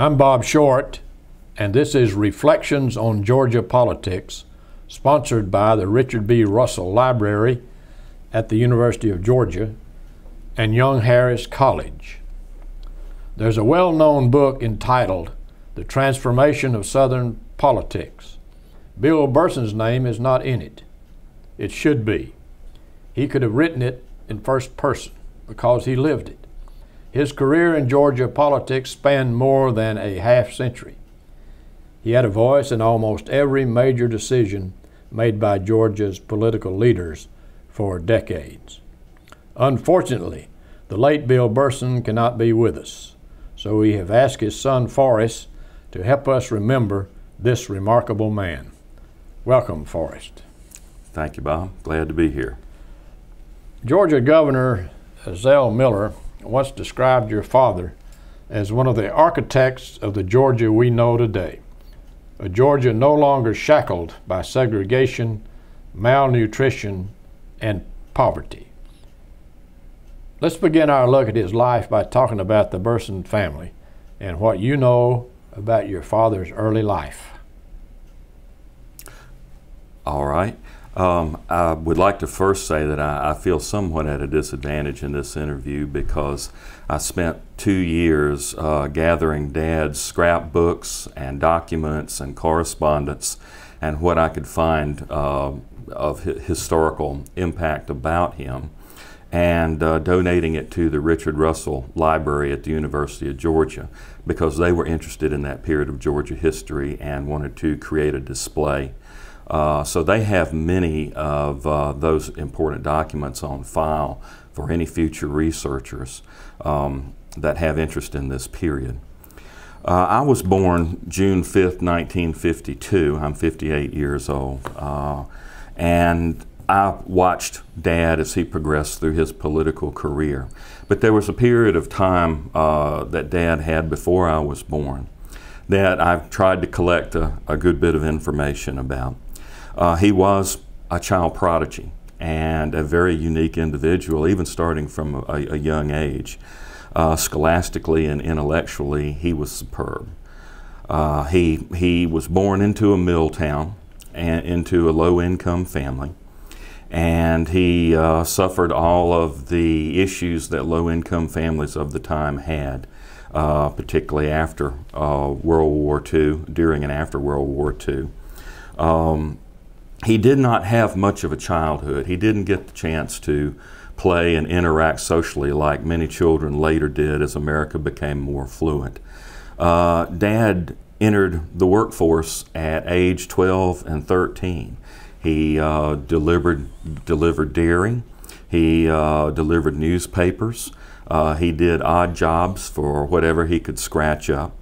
I'm Bob Short, and this is Reflections on Georgia Politics, sponsored by the Richard B. Russell Library at the University of Georgia and Young Harris College. There's a well-known book entitled The Transformation of Southern Politics. Bill Burson's name is not in it. It should be. He could have written it in first person because he lived it. His career in Georgia politics spanned more than a half century. He had a voice in almost every major decision made by Georgia's political leaders for decades. Unfortunately, the late Bill Burson cannot be with us, so we have asked his son Forrest to help us remember this remarkable man. Welcome, Forrest. Thank you, Bob. Glad to be here. Georgia Governor Zell Miller once described your father as one of the architects of the Georgia we know today, a Georgia no longer shackled by segregation, malnutrition, and poverty. Let's begin our look at his life by talking about the Burson family and what you know about your father's early life. All right. I would like to first say that I feel somewhat at a disadvantage in this interview because I spent 2 years gathering Dad's scrapbooks and documents and correspondence and what I could find of historical impact about him, and donating it to the Richard Russell Library at the University of Georgia because they were interested in that period of Georgia history and wanted to create a display. So they have many of those important documents on file for any future researchers that have interest in this period. I was born June 5th, 1952. I'm 58 years old. And I watched Dad as he progressed through his political career. But there was a period of time that Dad had before I was born that I've tried to collect a good bit of information about. He was a child prodigy and a very unique individual, even starting from a young age. Scholastically and intellectually, he was superb. He was born into a mill town and into a low-income family, and he suffered all of the issues that low-income families of the time had, particularly after World War II, during and after World War II. He did not have much of a childhood. He didn't get the chance to play and interact socially like many children later did as America became more fluent. Dad entered the workforce at age 12 and 13. He delivered dairy. He delivered newspapers. He did odd jobs for whatever he could scratch up.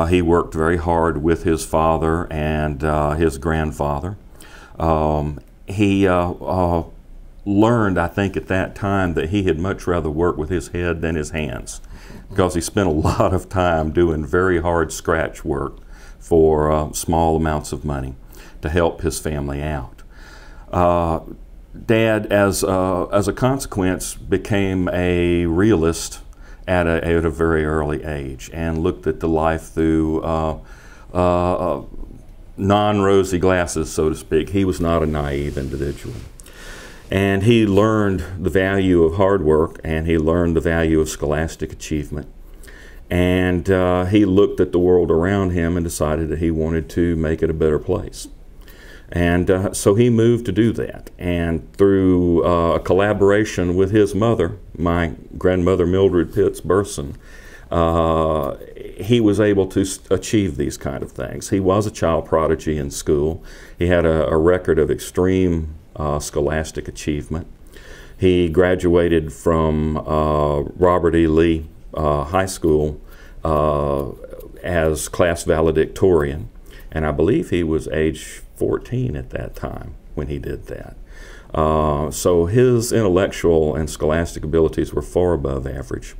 He worked very hard with his father and his grandfather. He learned, I think, at that time that he had much rather work with his head than his hands because he spent a lot of time doing very hard scratch work for small amounts of money to help his family out. Dad, as a consequence, became a realist at a very early age and looked at the life through non-rosy glasses, so to speak. He was not a naive individual. And he learned the value of hard work, and he learned the value of scholastic achievement. And he looked at the world around him and decided that he wanted to make it a better place. And so he moved to do that. And through a collaboration with his mother, my grandmother Mildred Pitts Burson, he was able to achieve these kind of things. He was a child prodigy in school. He had a record of extreme scholastic achievement. He graduated from Robert E. Lee High School as class valedictorian, and I believe he was age 14 at that time when he did that. So his intellectual and scholastic abilities were far above average.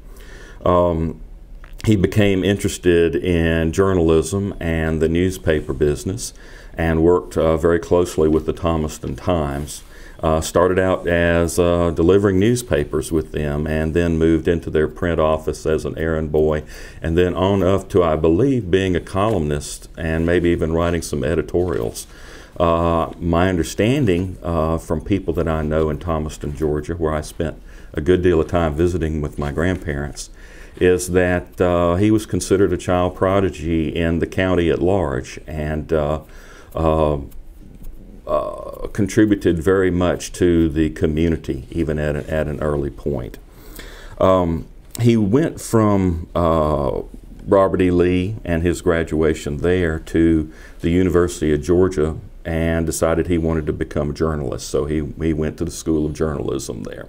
He became interested in journalism and the newspaper business and worked very closely with the Thomaston Times Started out as delivering newspapers with them, and then moved into their print office as an errand boy, and then on up to, I believe, being a columnist and maybe even writing some editorials. My understanding from people that I know in Thomaston, Georgia, where I spent a good deal of time visiting with my grandparents, is that he was considered a child prodigy in the county at large, and contributed very much to the community, even at an early point. He went from Robert E. Lee and his graduation there to the University of Georgia and decided he wanted to become a journalist. So he went to the School of Journalism there.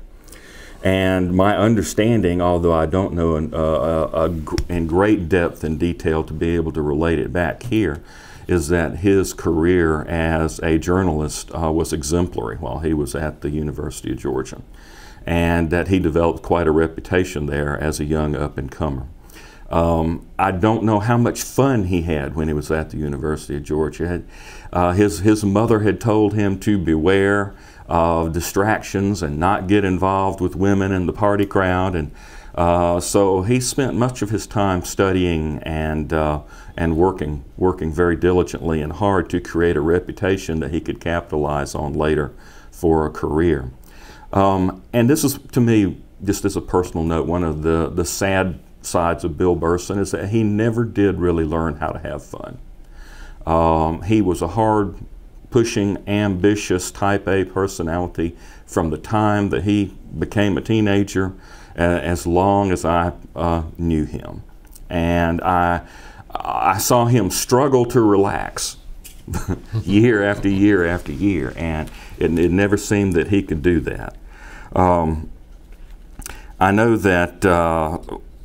And my understanding, although I don't know in great depth and detail to be able to relate it back here, is that his career as a journalist was exemplary while he was at the University of Georgia, and that he developed quite a reputation there as a young up-and-comer. I don't know how much fun he had when he was at the University of Georgia. His mother had told him to beware of distractions and not get involved with women in the party crowd, and so he spent much of his time studying and working very diligently and hard to create a reputation that he could capitalize on later for a career. And this is, to me, just as a personal note, one of the sad sides of Bill Burson is that he never did really learn how to have fun. He was a hard pushing, ambitious type A personality from the time that he became a teenager, as long as I knew him. And I saw him struggle to relax year after year after year, and it never seemed that he could do that. I know that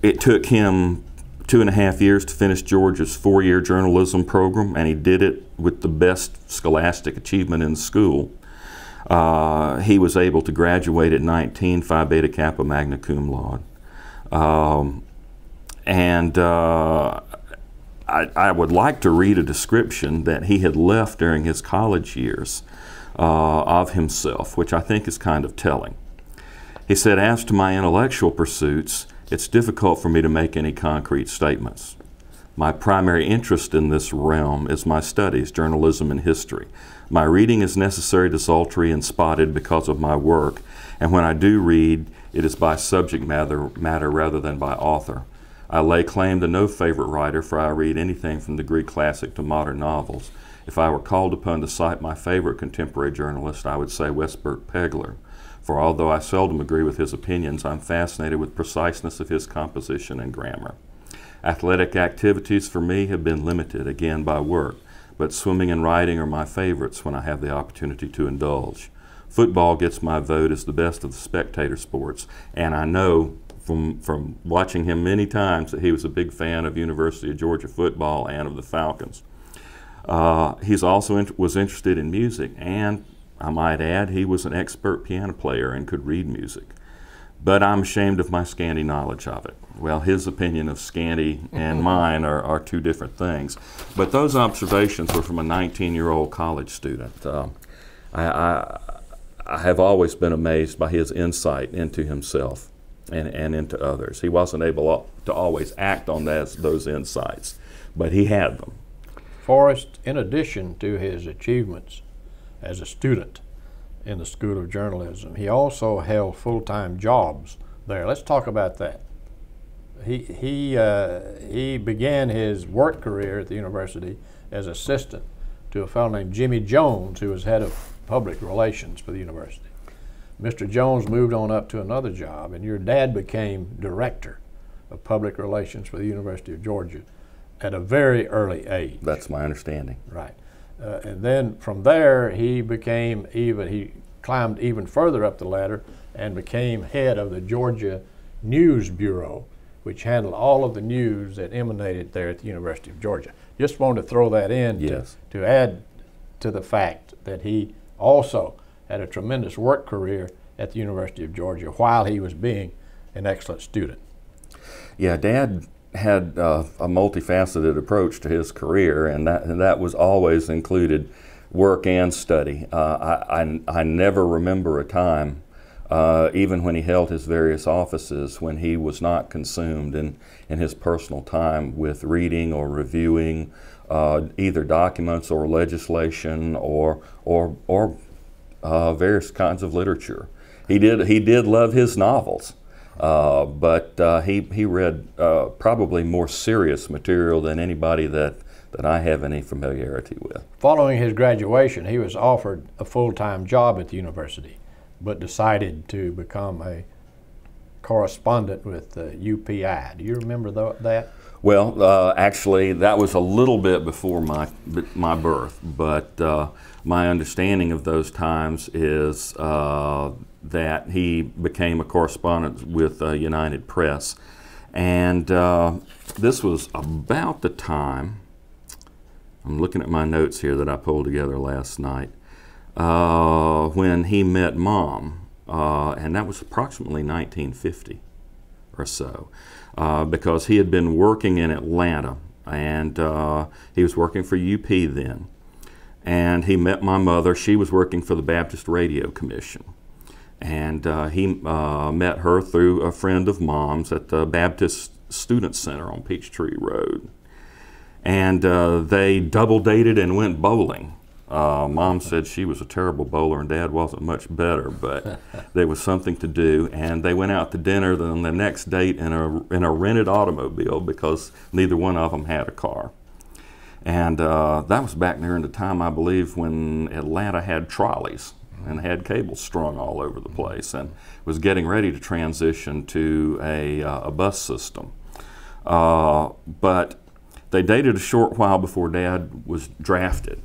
it took him 2.5 years to finish Georgia's 4-year journalism program, and he did it with the best scholastic achievement in school. He was able to graduate at 19, Phi Beta Kappa magna cum laude. I would like to read a description that he had left during his college years of himself, which I think is kind of telling. He said, "As to my intellectual pursuits, it's difficult for me to make any concrete statements. My primary interest in this realm is my studies, journalism and history. My reading is necessary, desultory, and spotted because of my work, and when I do read, it is by subject matter rather than by author. I lay claim to no favorite writer, for I read anything from the Greek classic to modern novels. If I were called upon to cite my favorite contemporary journalist, I would say Westbrook Pegler. For although I seldom agree with his opinions, I'm fascinated with preciseness of his composition and grammar. Athletic activities for me have been limited, again by work, but swimming and riding are my favorites when I have the opportunity to indulge. Football gets my vote as the best of the spectator sports, and I know from watching him many times that he was a big fan of University of Georgia football and of the Falcons. He's also was interested in music, and I might add, he was an expert piano player and could read music. But I'm ashamed of my scanty knowledge of it." Well, his opinion of scanty and mine are two different things. But those observations were from a 19-year-old college student. I have always been amazed by his insight into himself and into others. He wasn't able to always act on those insights, but he had them. Forrest, in addition to his achievements as a student in the School of Journalism, he also held full-time jobs there. Let's talk about that. He began his work career at the university as assistant to a fellow named Jimmy Jones, who was head of public relations for the university. Mr. Jones moved on up to another job, and your dad became director of public relations for the University of Georgia at a very early age. That's my understanding. Right. And then from there, he climbed even further up the ladder and became head of the Georgia News Bureau, which handled all of the news that emanated there at the University of Georgia. Just wanted to throw that in to add to the fact that he also had a tremendous work career at the University of Georgia while he was being an excellent student. Yeah, Dad had a multifaceted approach to his career, and that was always included work and study. I never remember a time, even when he held his various offices, when he was not consumed in his personal time with reading or reviewing either documents or legislation or various kinds of literature. He did love his novels, but he read probably more serious material than anybody that I have any familiarity with. Following his graduation, he was offered a full-time job at the university, but decided to become a correspondent with the UPI. Do you remember that? Well, actually, that was a little bit before my birth, but my understanding of those times is that he became a correspondent with United Press, and this was about the time, I'm looking at my notes here that I pulled together last night, when he met Mom, and that was approximately 1950 or so, because he had been working in Atlanta, and he was working for UP then, and he met my mother. She was working for the Baptist Radio Commission, and he met her through a friend of Mom's at the Baptist Student Center on Peachtree Road. And they double dated and went bowling. Mom said she was a terrible bowler and Dad wasn't much better, but there was something to do. And they went out to dinner on the next date in a rented automobile because neither one of them had a car. And that was back during the time, I believe, when Atlanta had trolleys and had cables strung all over the place and was getting ready to transition to a bus system. But they dated a short while before Dad was drafted,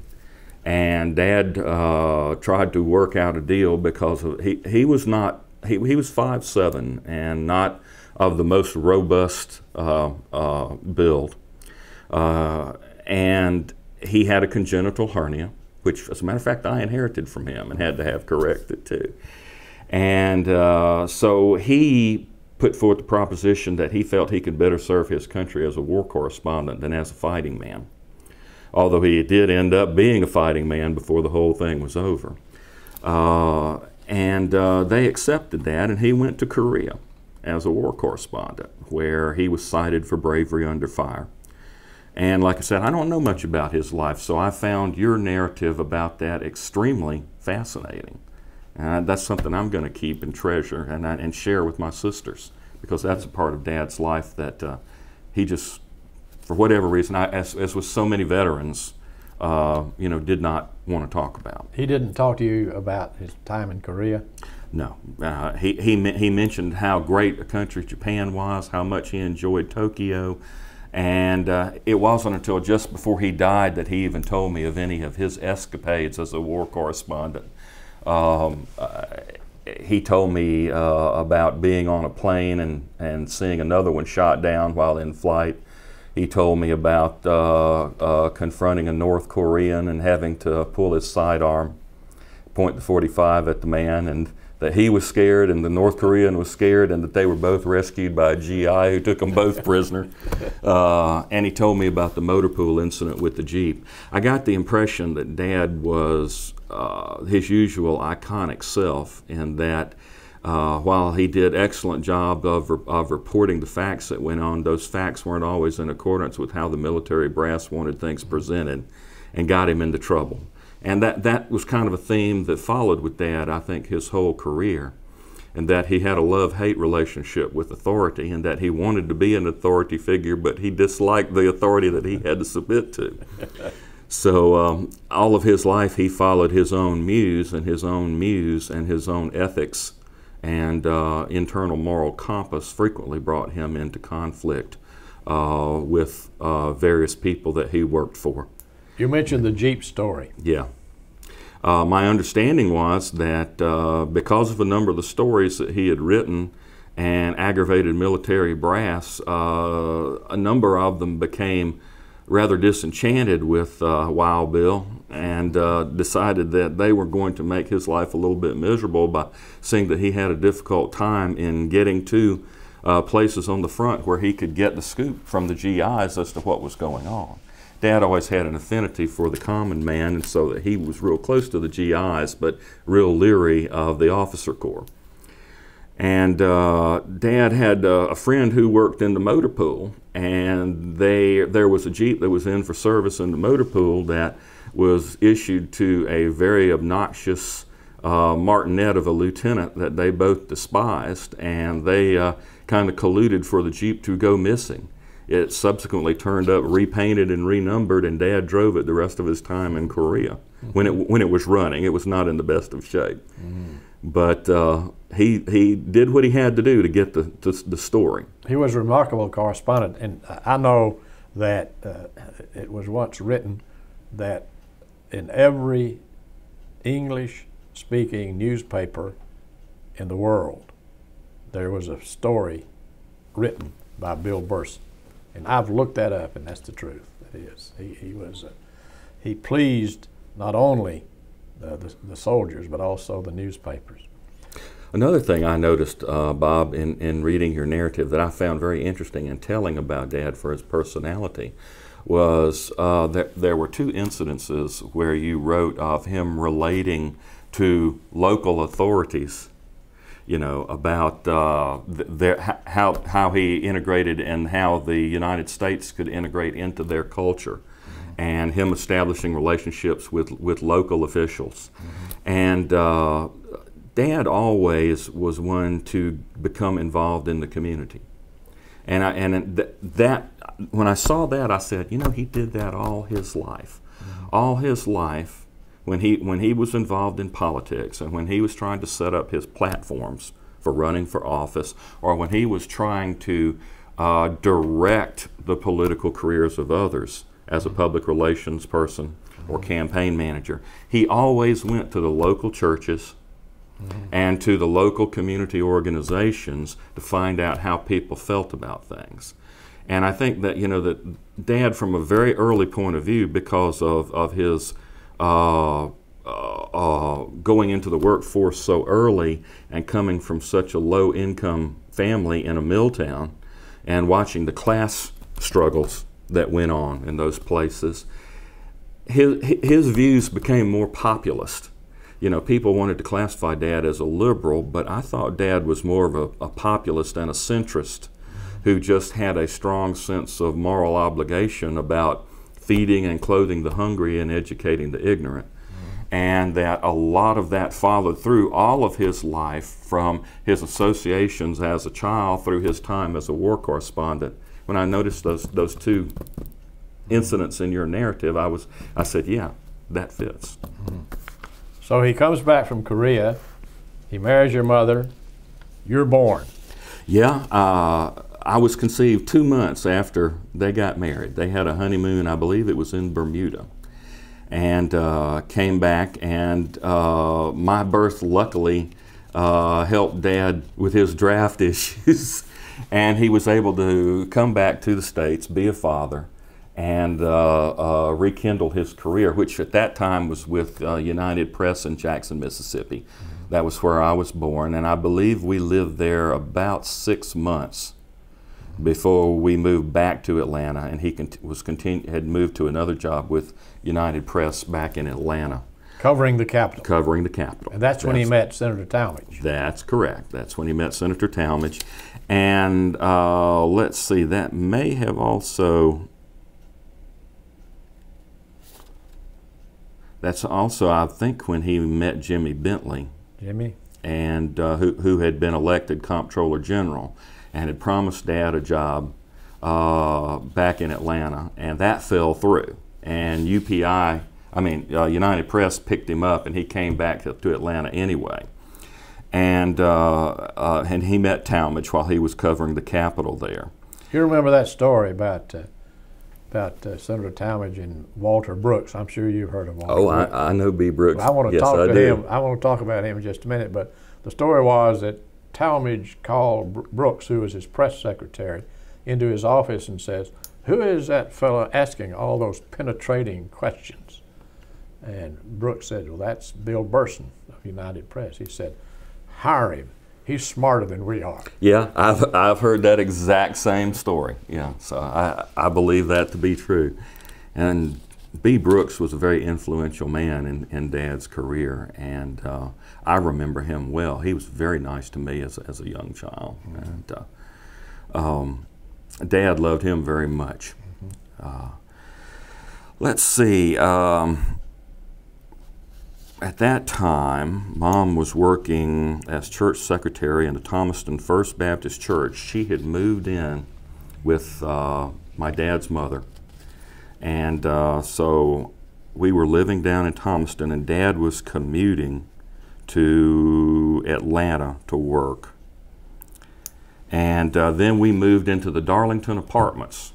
and Dad tried to work out a deal because he was 5'7" and not of the most robust build, and he had a congenital hernia, which, as a matter of fact, I inherited from him and had to have corrected too, and so he put forth the proposition that he felt he could better serve his country as a war correspondent than as a fighting man, although he did end up being a fighting man before the whole thing was over. And they accepted that, and he went to Korea as a war correspondent, where he was cited for bravery under fire. And like I said, I don't know much about his life, so I found your narrative about that extremely fascinating. That's something I'm going to keep and treasure and share with my sisters, because that's a part of Dad's life that he just, for whatever reason, as with so many veterans, did not want to talk about. He didn't talk to you about his time in Korea? No. He mentioned how great a country Japan was, how much he enjoyed Tokyo, and it wasn't until just before he died that he even told me of any of his escapades as a war correspondent. He told me about being on a plane and seeing another one shot down while in flight. He told me about confronting a North Korean and having to pull his sidearm, point the .45 at the man, and that he was scared and the North Korean was scared, and that they were both rescued by a GI who took them both prisoner. And he told me about the motor pool incident with the Jeep. I got the impression that Dad was his usual iconic self, in that while he did an excellent job of reporting the facts that went on, those facts weren't always in accordance with how the military brass wanted things presented, and got him into trouble. And that was kind of a theme that followed with Dad, I think, his whole career, and that he had a love-hate relationship with authority, and that he wanted to be an authority figure, but he disliked the authority that he had to submit to. So all of his life he followed his own muse, and his own ethics and internal moral compass frequently brought him into conflict with various people that he worked for. You mentioned the Jeep story. Yeah. My understanding was that because of a number of the stories that he had written and aggravated military brass, a number of them became rather disenchanted with Wild Bill, and decided that they were going to make his life a little bit miserable by seeing that he had a difficult time in getting to places on the front where he could get the scoop from the GIs as to what was going on. Dad always had an affinity for the common man, and so that he was real close to the GIs, but real leery of the officer corps. And Dad had a friend who worked in the motor pool, and there was a Jeep that was in for service in the motor pool that was issued to a very obnoxious martinet of a lieutenant that they both despised, and they kind of colluded for the Jeep to go missing. It subsequently turned up repainted and renumbered, and Dad drove it the rest of his time in Korea. When it was running. It was not in the best of shape. But he did what he had to do to get the story. He was a remarkable correspondent, and I know that it was once written that in every English-speaking newspaper in the world, there was a story written by Bill Burson. And I've looked that up, and that's the truth. It is. He pleased not only the soldiers, but also the newspapers. Another thing I noticed, Bob, in reading your narrative that I found very interesting and telling about Dad for his personality was that there were two incidences where you wrote of him relating to local authorities, you know, about how he integrated and how the United States could integrate into their culture, and him establishing relationships with local officials. And Dad always was one to become involved in the community. And that when I saw that, I said, you know, he did that all his life. All his life, when he was involved in politics, and when he was trying to set up his platforms for running for office, or when he was trying to direct the political careers of others as a public relations person or campaign manager, he always went to the local churches and to the local community organizations to find out how people felt about things. And I think that, you know, that Dad, from a very early point of view, because of his going into the workforce so early and coming from such a low-income family in a mill town and watching the class struggles that went on in those places, his views became more populist. You know, people wanted to classify Dad as a liberal, but I thought Dad was more of a populist and a centrist who just had a strong sense of moral obligation about feeding and clothing the hungry and educating the ignorant. And that a lot of that followed through all of his life, from his associations as a child through his time as a war correspondent. When I noticed those two incidents in your narrative, I said, yeah, that fits. So he comes back from Korea, he marries your mother, you're born. Yeah, I was conceived 2 months after they got married. They had a honeymoon, I believe it was in Bermuda, and came back, and my birth luckily helped Dad with his draft issues, and he was able to come back to the States, be a father, and rekindle his career, which at that time was with United Press in Jackson, Mississippi. That was where I was born, and I believe we lived there about 6 months before we moved back to Atlanta, and he had moved to another job with United Press back in Atlanta. Covering the Capitol. Covering the Capitol. And that's when he met Senator Talmadge. That's correct. That's when he met Senator Talmadge. And let's see, that may have also... That's also, I think, when he met Jimmy Bentley. Jimmy? And who had been elected Comptroller General and had promised Dad a job back in Atlanta, and that fell through. And United Press picked him up, and he came back to Atlanta anyway. And he met Talmadge while he was covering the Capitol there. You remember that story about Senator Talmadge and Walter Brooks? I'm sure you've heard of Walter Brooks. I know B. Brooks. Well, I want to yes, talk I to do. him. I want to talk about him in just a minute. But the story was that Talmadge called Brooks, who was his press secretary, into his office and says, "Who is that fellow asking all those penetrating questions?" And Brooks said, "Well, that's Bill Burson of United Press." He said, "Hire him. He's smarter than we are." Yeah, I've heard that exact same story. Yeah, so I believe that to be true. And B. Brooks was a very influential man in Dad's career, and I remember him well. He was very nice to me as a young child, and Dad loved him very much. Let's see. At that time, Mom was working as church secretary in the Thomaston First Baptist Church. She had moved in with my dad's mother, and so we were living down in Thomaston, and Dad was commuting to Atlanta to work. And then we moved into the Darlington Apartments,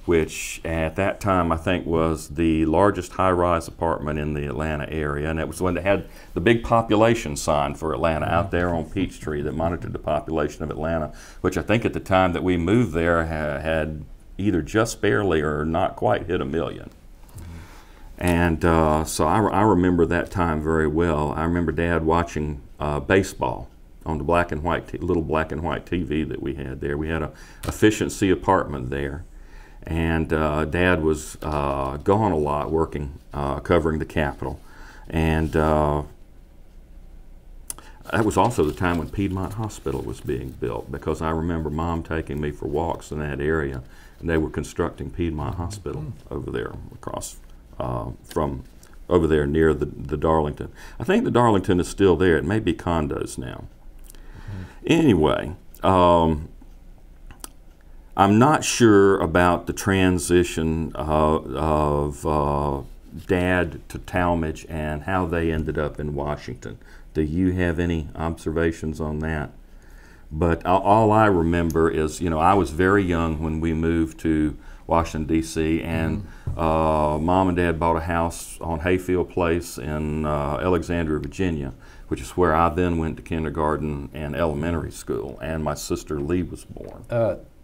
which at that time I think was the largest high-rise apartment in the Atlanta area, and it was when they had the big population sign for Atlanta out there on Peachtree that monitored the population of Atlanta, which I think at the time that we moved there had either just barely or not quite hit 1 million. And so I remember that time very well. I remember Dad watching baseball on the little black and white TV that we had there. We had a efficiency apartment there. And Dad was gone a lot working, covering the Capitol. And that was also the time when Piedmont Hospital was being built, because I remember Mom taking me for walks in that area, and they were constructing Piedmont Hospital over there across from over there near the Darlington. I think the Darlington is still there. It may be condos now. Anyway, I'm not sure about the transition of Dad to Talmadge and how they ended up in Washington. Do you have any observations on that? But all I remember is, I was very young when we moved to Washington, D.C., and Mom and Dad bought a house on Hayfield Place in Alexandria, Virginia, which is where I then went to kindergarten and elementary school, and my sister Lee was born.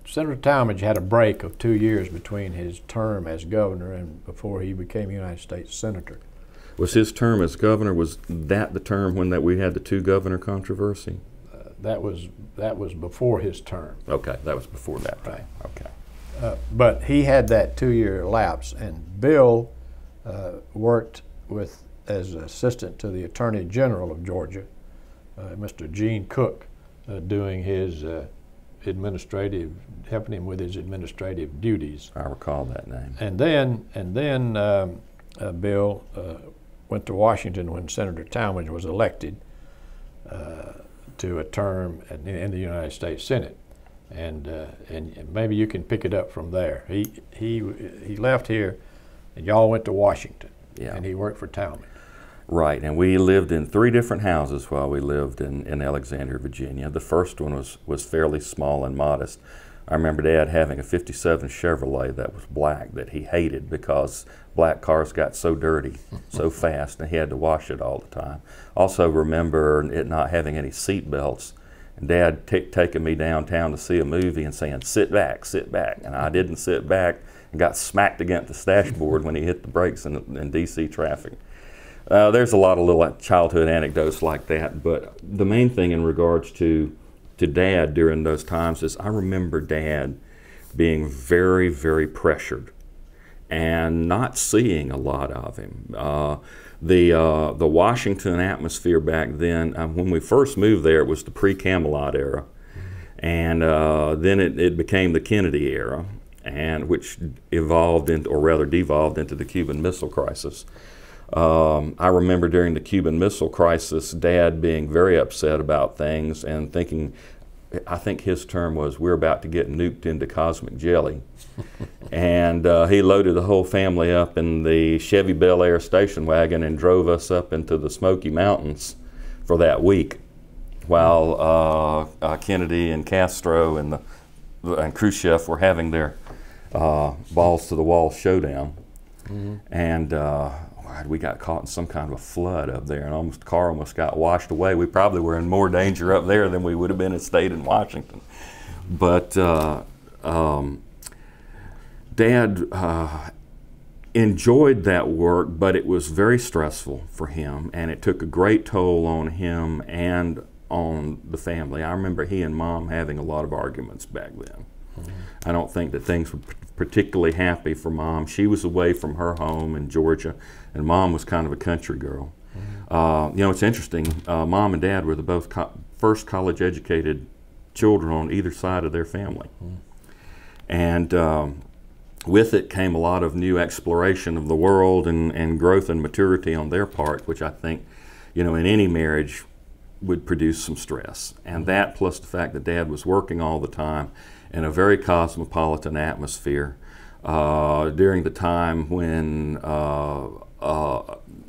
Senator Talmadge had a break of 2 years between his term as governor and before he became United States Senator. Was his term as governor, was that the term when we had the 2 governor controversy? That was before his term. Okay, that was before that time. Right. Okay. But he had that 2-year lapse, and Bill worked as assistant to the Attorney General of Georgia, Mr. Gene Cook, doing his helping him with his administrative duties. I recall that name. And then Bill went to Washington when Senator Talmadge was elected to a term in the United States Senate, and maybe you can pick it up from there. He left here, and y'all went to Washington, and he worked for Talmadge. Right, and we lived in 3 different houses while we lived in Alexandria, Virginia. The first one was fairly small and modest. I remember Dad having a '57 Chevrolet that was black that he hated because black cars got so dirty so fast, and he had to wash it all the time. Also remember it not having any seat belts, and Dad taking me downtown to see a movie and saying, sit back, and I didn't sit back and got smacked against the dashboard when he hit the brakes in D.C. traffic. There's a lot of little childhood anecdotes like that, but the main thing in regards to Dad during those times is I remember Dad being very, very pressured and not seeing a lot of him. The Washington atmosphere back then, when we first moved there, it was the pre-Camelot era, and then it became the Kennedy era, and which devolved into the Cuban Missile Crisis. I remember during the Cuban Missile Crisis, Dad being very upset about things and thinking, I think his term was, we're about to get nuked into cosmic jelly. And he loaded the whole family up in the Chevy Bel Air station wagon and drove us up into the Smoky Mountains for that week while Kennedy and Castro and Khrushchev were having their balls to the wall showdown. And we got caught in some kind of a flood up there, and the car almost got washed away. We probably were in more danger up there than we would have been if stayed in Washington. But Dad enjoyed that work, but it was very stressful for him, and it took a great toll on him and on the family. I remember he and Mom having a lot of arguments back then. I don't think that things were particularly happy for Mom. She was away from her home in Georgia, and Mom was kind of a country girl. You know, it's interesting. Mom and Dad were the both first college-educated children on either side of their family. And with it came a lot of new exploration of the world and growth and maturity on their part, which I think, you know, in any marriage would produce some stress. And that, plus the fact that Dad was working all the time in a very cosmopolitan atmosphere during the time when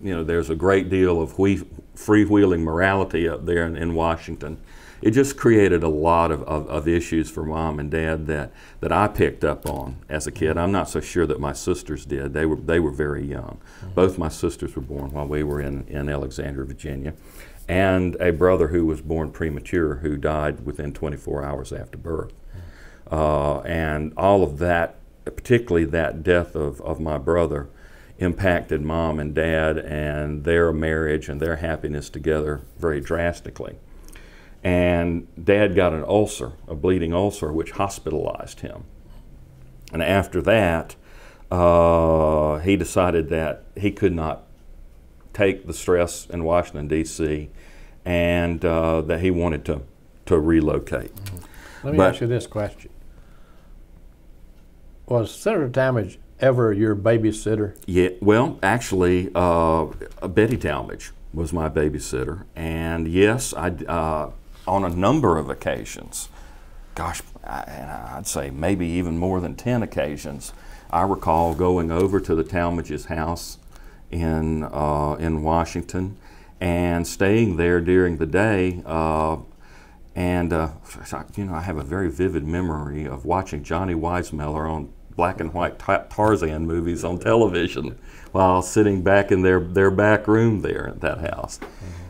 you know, there's a great deal of freewheeling morality up there in Washington. It just created a lot of issues for Mom and Dad that I picked up on as a kid. I'm not so sure that my sisters did. They were very young. Both my sisters were born while we were in Alexandria, Virginia, and a brother who was born premature who died within 24 hours after birth. And all of that, particularly that death of my brother, impacted Mom and Dad and their marriage and their happiness together very drastically. And Dad got an ulcer, a bleeding ulcer, which hospitalized him. And after that, he decided that he could not take the stress in Washington, D.C., and that he wanted to relocate. Let me ask you this question. Was Senator Talmadge ever your babysitter? Yeah, well, actually, Betty Talmadge was my babysitter. And yes, on a number of occasions, gosh, I'd say maybe even more than 10 occasions, I recall going over to the Talmadge's house in Washington and staying there during the day. You know, I have a very vivid memory of watching Johnny Weissmuller on black and white Tarzan movies on television while sitting back in their back room there at that house.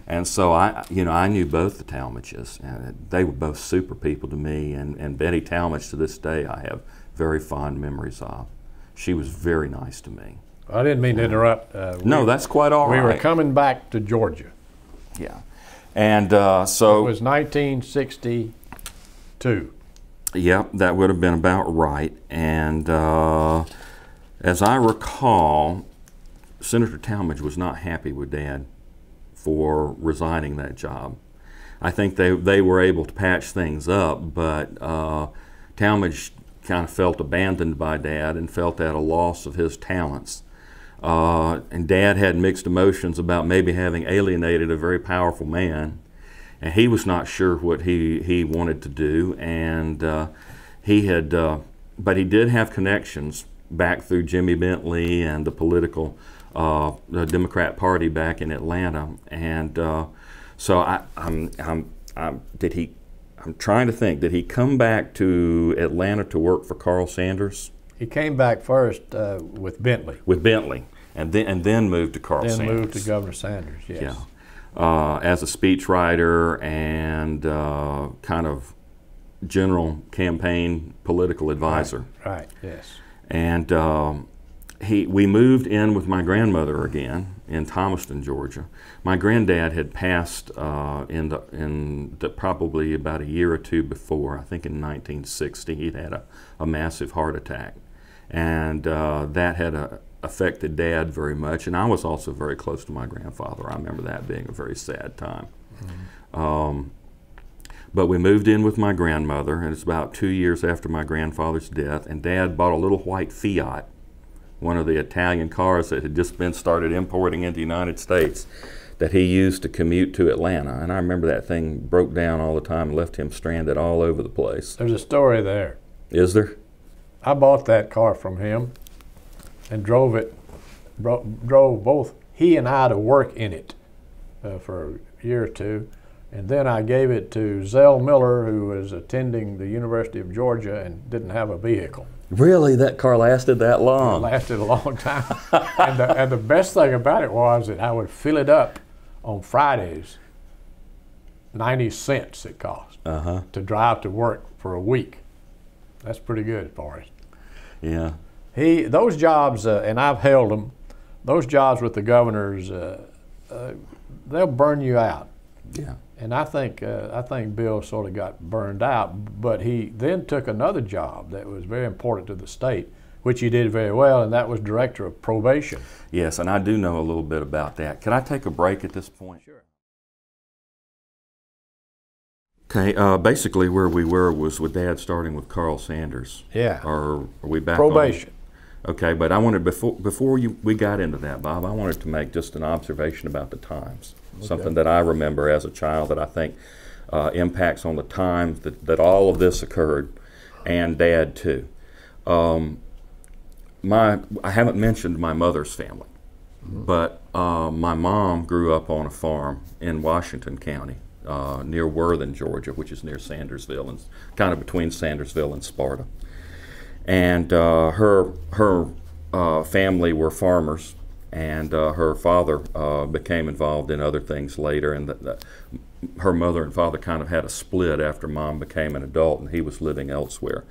And so I knew both the Talmadges, and they were both super people to me. And Betty Talmadge, to this day, I have very fond memories of. She was very nice to me. I didn't mean to interrupt. No, that's quite all right. We were coming back to Georgia. Yeah, and so it was 1962. Yep, that would have been about right. And as I recall, Senator Talmadge was not happy with Dad for resigning that job. I think they were able to patch things up, but Talmadge kind of felt abandoned by Dad and felt at a loss of his talents. And Dad had mixed emotions about maybe having alienated a very powerful man, and he was not sure what he wanted to do. And but he did have connections back through Jimmy Bentley and the political the Democrat Party back in Atlanta. And so I'm trying to think, did he come back to Atlanta to work for Carl Sanders? He came back first with Bentley. With Bentley, and then moved to Carl Sanders. Then moved to Governor Sanders, yes. Yeah. As a speechwriter and kind of general campaign political advisor. Right, yes. And we moved in with my grandmother again in Thomaston, Georgia. My granddad had passed probably about a year or two before. I think in 1960 he'd had a massive heart attack, and that had affected Dad very much. And I was also very close to my grandfather. I remember that being a very sad time. Mm-hmm. But we moved in with my grandmother, and it's about 2 years after my grandfather's death, and Dad bought a little white Fiat, one of the Italian cars that had just been started importing into the United States, that he used to commute to Atlanta. And I remember that thing broke down all the time and left him stranded all over the place. There's a story there. Is there? I bought that car from him and drove both he and I to work in it for a year or two. And then I gave it to Zell Miller, who was attending the University of Georgia and didn't have a vehicle. Really? That car lasted that long? It lasted a long time. and the best thing about it was that I would fill it up on Fridays. 90 cents it cost to drive to work for a week. That's pretty good, Forrest. Yeah. Those jobs, and I've held them, those jobs with the governors, they'll burn you out. Yeah. And I think Bill sort of got burned out, but he then took another job that was very important to the state, which you did very well, and that was Director of Probation. Yes, and I do know a little bit about that. Can I take a break at this point? Sure. Okay, basically where we were was with Dad starting with Carl Sanders. Yeah. Or are we back Probation. on? Okay, but I wanted, before we got into that, Bob, I wanted to make just an observation about the times. Okay. Something that I remember as a child that I think impacts on the time that all of this occurred, and Dad too. I haven't mentioned my mother's family, but my mom grew up on a farm in Washington County, near Worthing, Georgia, which is near Sandersville, and kind of between Sandersville and Sparta. And her family were farmers, and her father became involved in other things later, and her mother and father kind of had a split after Mom became an adult and he was living elsewhere.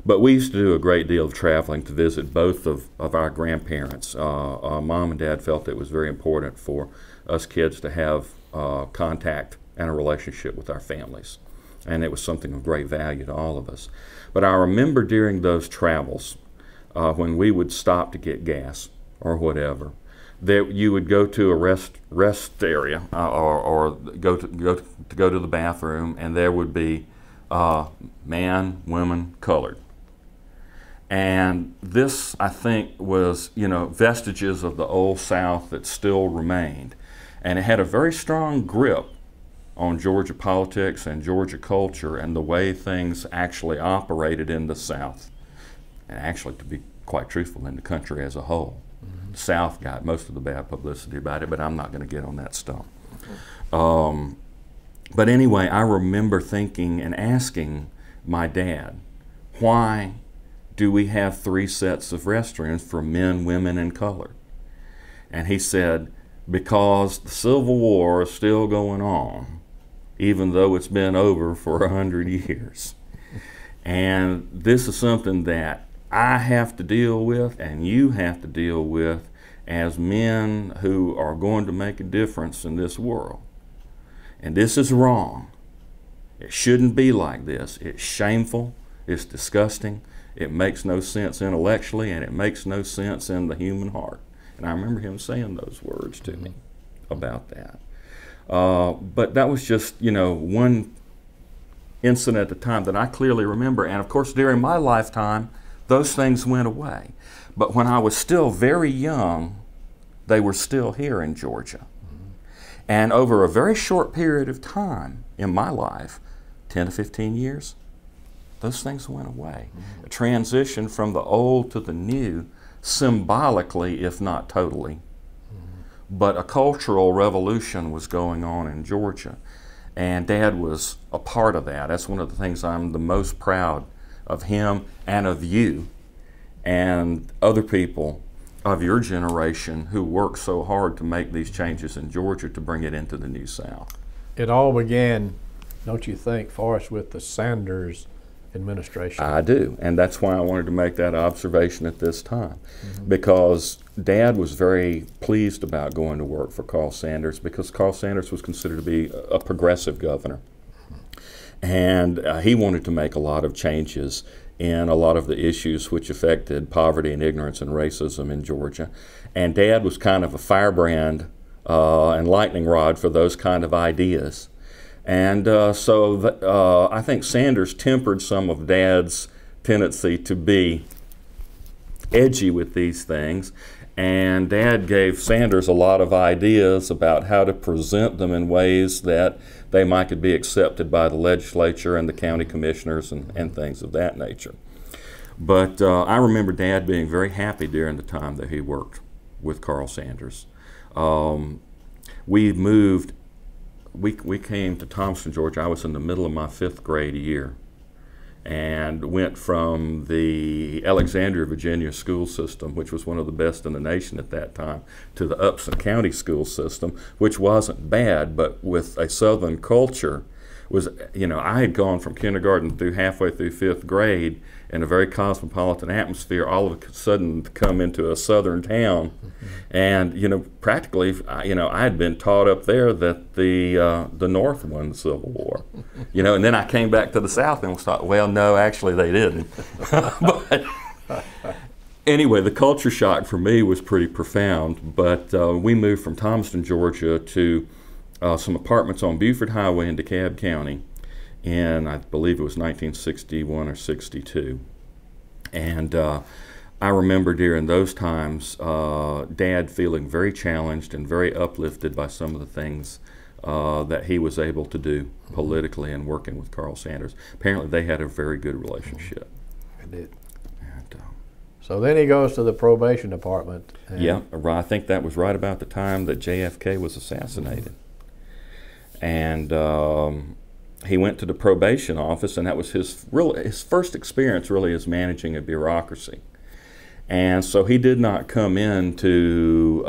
But we used to do a great deal of traveling to visit both of our grandparents. Mom and Dad felt it was very important for us kids to have contact and a relationship with our families, and it was something of great value to all of us. But I remember during those travels, when we would stop to get gas or whatever, that you would go to a rest area or go to the bathroom, and there would be man, woman, colored. And this, I think, was, vestiges of the old South that still remained. And it had a very strong grip on Georgia politics and Georgia culture and the way things actually operated in the South. And actually, to be quite truthful, in the country as a whole. Mm-hmm. The South got most of the bad publicity about it, but I'm not going to get on that stump. But anyway, I remember thinking and asking my dad, why do we have 3 sets of restrooms for men, women, and colored? And he said, because the Civil War is still going on, even though it's been over for 100 years. And this is something that I have to deal with and you have to deal with as men who are going to make a difference in this world. And this is wrong. It shouldn't be like this. It's shameful, it's disgusting, it makes no sense intellectually, and it makes no sense in the human heart. And I remember him saying those words to me about that. But that was just, one incident at the time that I clearly remember. And of course, during my lifetime, those things went away. But when I was still very young, they were still here in Georgia. And over a very short period of time in my life, 10 to 15 years, those things went away. A transition from the old to the new, symbolically, if not totally. But a cultural revolution was going on in Georgia, and Dad was a part of that. That's one of the things I'm the most proud of him and of you and other people of your generation who worked so hard to make these changes in Georgia to bring it into the New South. It all began, don't you think, Forrest, with the Sanders administration? I do, and that's why I wanted to make that observation at this time, because Dad was very pleased about going to work for Carl Sanders, because Carl Sanders was considered to be a progressive governor, and he wanted to make a lot of changes in a lot of the issues which affected poverty and ignorance and racism in Georgia, and Dad was kind of a firebrand and lightning rod for those kind of ideas. And so I think Sanders tempered some of Dad's tendency to be edgy with these things, and Dad gave Sanders a lot of ideas about how to present them in ways that they might be accepted by the legislature and the county commissioners and things of that nature. But I remember Dad being very happy during the time that he worked with Carl Sanders. We moved. We came to Thomaston, Georgia. I was in the middle of my 5th grade year, and went from the Alexandria, Virginia school system, which was one of the best in the nation at that time, to the Upson County school system, which wasn't bad, but with a Southern culture, was, I had gone from kindergarten through halfway through 5th grade in a very cosmopolitan atmosphere, all of a sudden to come into a Southern town. And, practically, I had been taught up there that the North won the Civil War. And then I came back to the South and was thought, well, no, actually they didn't. Anyway, the culture shock for me was pretty profound, but we moved from Thomaston, Georgia to some apartments on Buford Highway in DeKalb County, and I believe it was 1961 or 62. And I remember during those times, Dad feeling very challenged and very uplifted by some of the things that he was able to do politically and working with Carl Sanders. Apparently they had a very good relationship. They did. And, so then he goes to the probation department. Yeah, I think that was right about the time that JFK was assassinated. And he went to the probation office, and that was his first experience really as managing a bureaucracy. And so he did not come into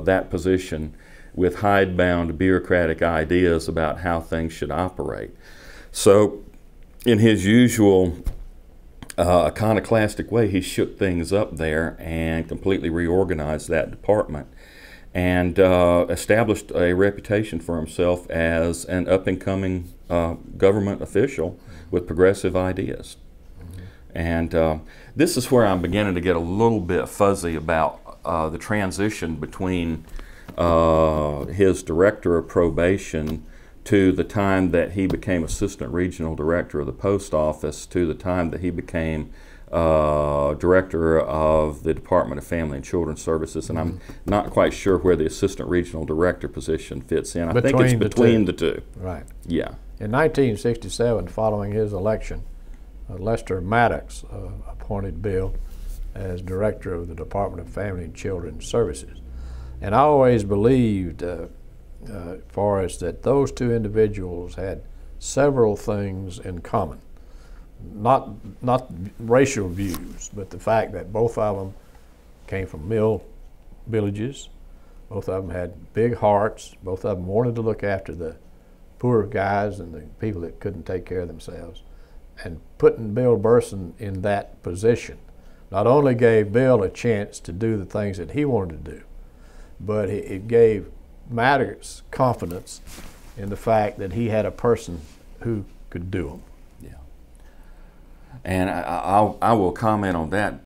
that position with hidebound bureaucratic ideas about how things should operate. So in his usual iconoclastic way, he shook things up there and completely reorganized that department and established a reputation for himself as an up-and-coming government official with progressive ideas. And this is where I'm beginning to get a little bit fuzzy about the transition between his director of probation to the time that he became assistant regional director of the post office to the time that he became director of the Department of Family and Children's Services. And I'm not quite sure where the assistant regional director position fits in. I think it's between the two. Right. Yeah. In 1967, following his election, Lester Maddox appointed Bill as director of the Department of Family and Children's Services. And I always believed, Forrest, that those two individuals had several things in common. Not racial views, but the fact that both of them came from mill villages. Both of them had big hearts. Both of them wanted to look after the poor guys and the people that couldn't take care of themselves. And putting Bill Burson in that position not only gave Bill a chance to do the things that he wanted to do, but it gave Maddox confidence in the fact that he had a person who could do them. Yeah. And I will comment on that